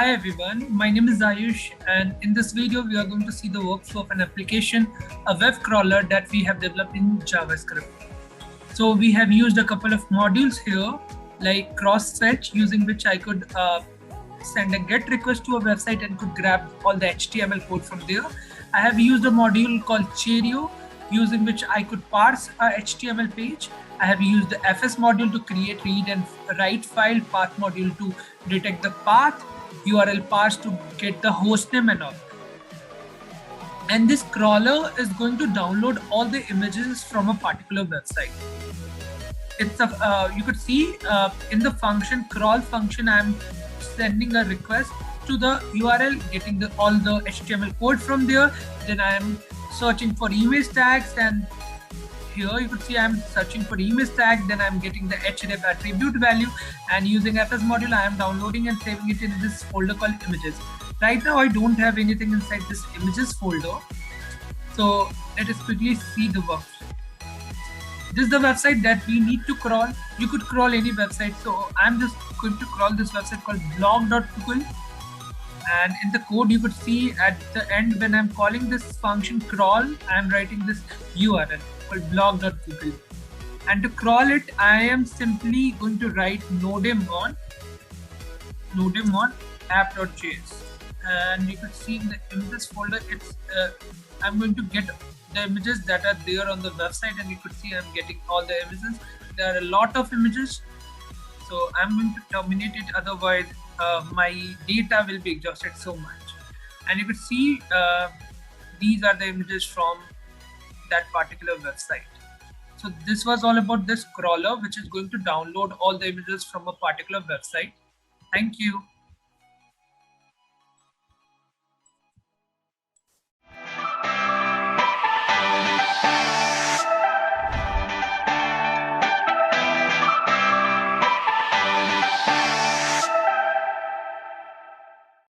Hi everyone, my name is Ayush, and in this video we are going to see the workflow of an application, a web crawler that we have developed in JavaScript. So we have used a couple of modules here like cross-fetch, using which I could send a GET request to a website and could grab all the HTML code from there. I have used a module called Cheerio, using which I could parse a HTML page. I have used the FS module to create read and write file, path module to detect the path, URL parse to get the hostname and all. And this crawler is going to download all the images from a particular website. It's a you could see in the function crawl function, I'm sending a request to the URL, getting all the HTML code from there. Then I am searching for image tags, and here you could see I'm searching for image tag. Then I'm getting the href attribute value, and using FS module I am downloading and saving it in this folder called images. Right now I don't have anything inside this images folder, so let us quickly see the workflow. This is the website that we need to crawl. You could crawl any website, so I'm just going to crawl this website called blog.google. And in the code you could see at the end, when I'm calling this function crawl, I'm writing this URL called blog.google. And to crawl it, I am simply going to write node-mon app.js. And you could see in the images folder, it's I'm going to get the images that are there on the website, and you could see I'm getting all the images. There are a lot of images, so I'm going to terminate it, otherwise my data will be exhausted so much. And you could see these are the images from that particular website. So this was all about this crawler, which is going to download all the images from a particular website. Thank you.